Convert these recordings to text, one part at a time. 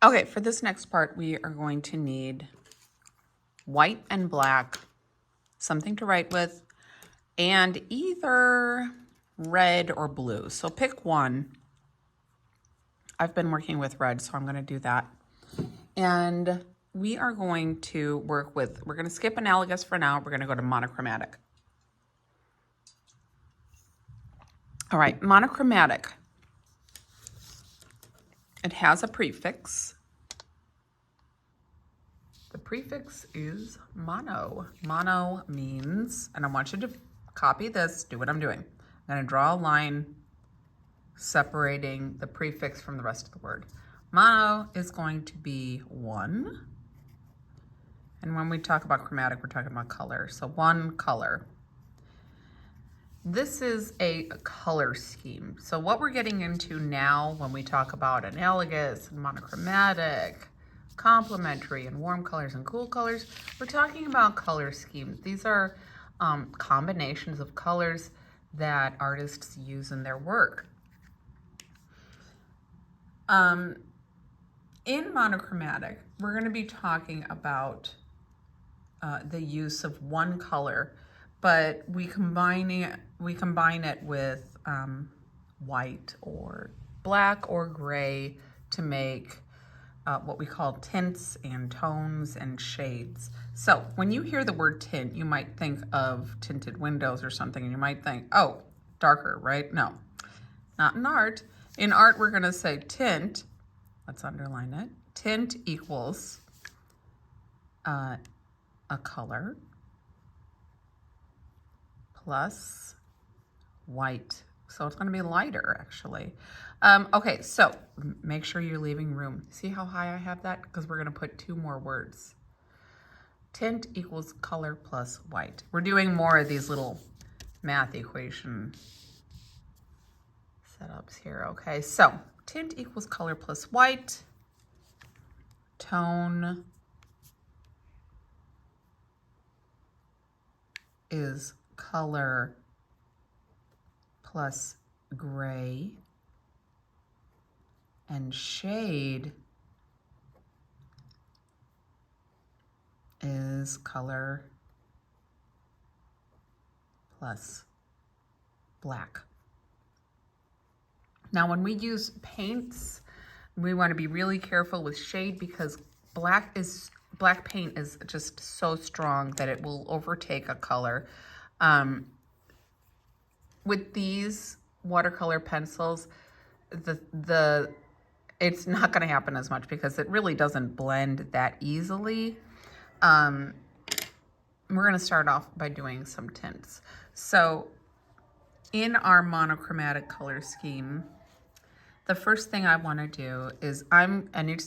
Okay, for this next part, we are going to need white and black, something to write with, and either red or blue. So pick one. I've been working with red, so I'm going to do that. And we are going to work with, we're going to skip analogous for now. We're going to go to monochromatic. All right, monochromatic. It has a prefix. The prefix is mono. Mono means, and I want you to copy this, do what I'm doing. I'm going to draw a line separating the prefix from the rest of the word. Mono is going to be one. And when we talk about chromatic, we're talking about color. So one color. This is a color scheme. So what we're getting into now when we talk about analogous and monochromatic, complementary and warm colors and cool colors, we're talking about color schemes. These are combinations of colors that artists use in their work. In monochromatic, we're going to be talking about the use of one color, but we combine it with white or black or gray to make what we call tints and tones and shades. So when you hear the word tint, you might think of tinted windows or something, and you might think, oh, darker, right? No, not in art. In art, we're going to say tint. Let's underline it. Tint equals a color plus white. So it's going to be lighter, actually. Okay, so make sure you're leaving room. See how high I have that? Because we're going to put two more words. Tint equals color plus white. We're doing more of these little math equation setups here. Okay, so tint equals color plus white. Tone is color plus gray, and shade is color plus black. Now, when we use paints, we want to be really careful with shade because black paint is just so strong that it will overtake a color. With these watercolor pencils, it's not going to happen as much because it really doesn't blend that easily. We're going to start off by doing some tints. So in our monochromatic color scheme, the first thing I want to do is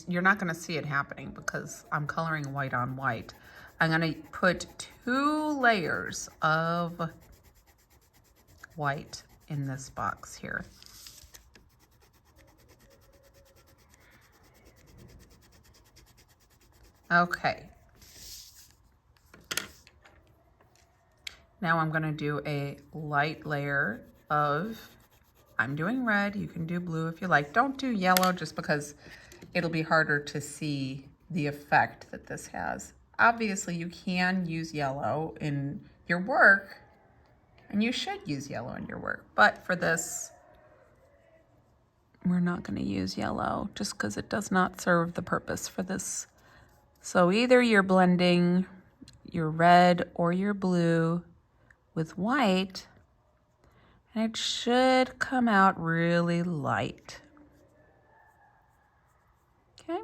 you're not going to see it happening because I'm coloring white on white. I'm going to put 2 layers of white in this box here. Okay. Now I'm going to do a light layer of, I'm doing red, you can do blue if you like. Don't do yellow just because it'll be harder to see the effect that this has. Obviously, you can use yellow in your work, and you should use yellow in your work. But for this, we're not going to use yellow just because it does not serve the purpose for this. So either you're blending your red or your blue with white, and it should come out really light. Okay.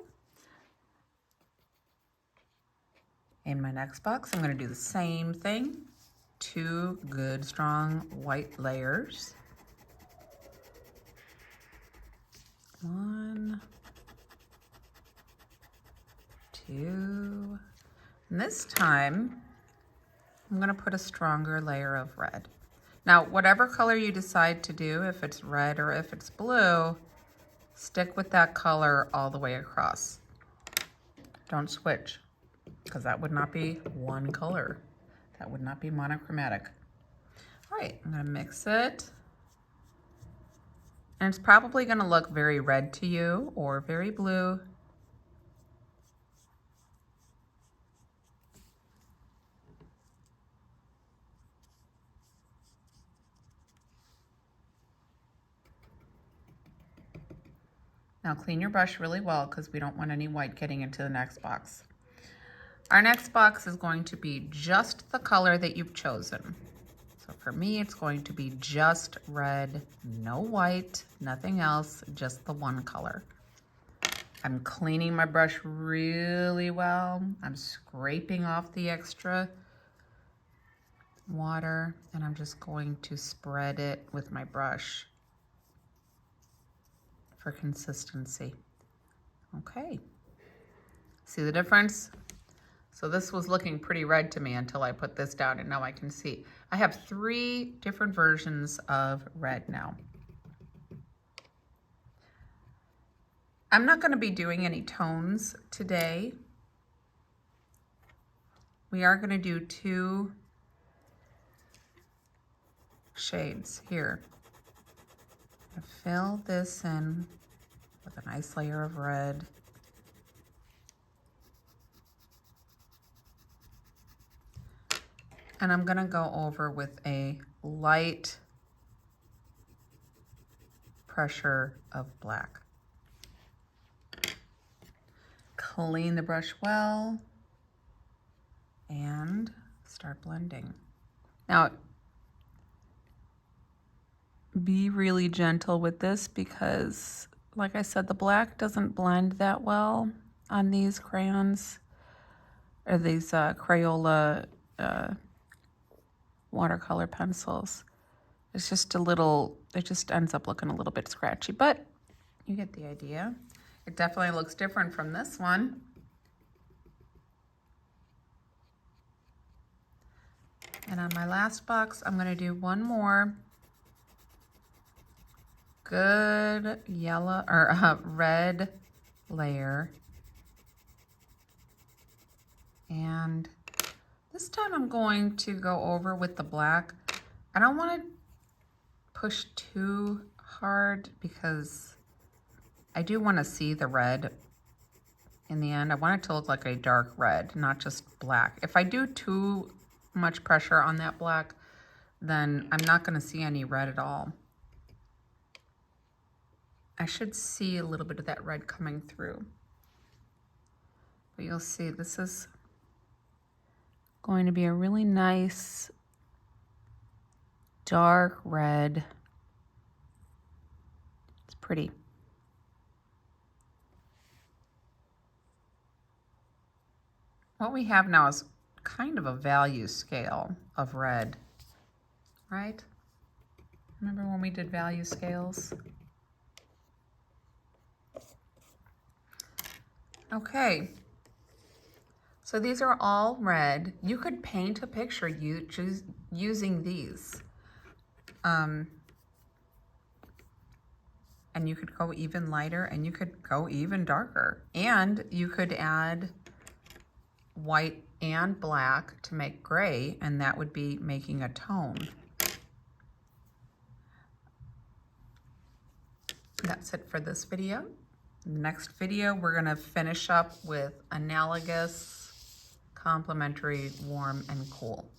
In my next box, I'm going to do the same thing. 2 good, strong white layers. 1, 2. And this time, I'm going to put a stronger layer of red. Now, whatever color you decide to do, if it's red or if it's blue, stick with that color all the way across. Don't switch, because that would not be one color. That would not be monochromatic. All right, I'm going to mix it. And it's probably going to look very red to you or very blue. Now clean your brush really well because we don't want any white getting into the next box. Our next box is going to be just the color that you've chosen. So for me, it's going to be just red, no white, nothing else, just the one color. I'm cleaning my brush really well. I'm scraping off the extra water, and I'm just going to spread it with my brush for consistency. Okay, see the difference? So this was looking pretty red to me until I put this down, and now I can see. I have 3 different versions of red now. I'm not going to be doing any tones today. We are going to do 2 shades here. I'm going to fill this in with a nice layer of red. And I'm going to go over with a light pressure of black. Clean the brush well and start blending. Now, be really gentle with this because, like I said, the black doesn't blend that well on these crayons or these Crayola watercolor pencils. It's just a little, it just ends up looking a little bit scratchy, but you get the idea. It definitely looks different from this one. And on my last box, I'm going to do one more good yellow or red layer. And this time I'm going to go over with the black. I don't want to push too hard because I do want to see the red in the end. I want it to look like a dark red, not just black. If I do too much pressure on that black, then I'm not going to see any red at all. I should see a little bit of that red coming through. But you'll see this is going to be a really nice dark red. It's pretty. What we have now is kind of a value scale of red, right? Remember when we did value scales? Okay, so these are all red. You could paint a picture using these. And you could go even lighter and you could go even darker. And you could add white and black to make gray, and that would be making a tone. That's it for this video. Next video, we're going to finish up with analogous, complementary, warm, and cool.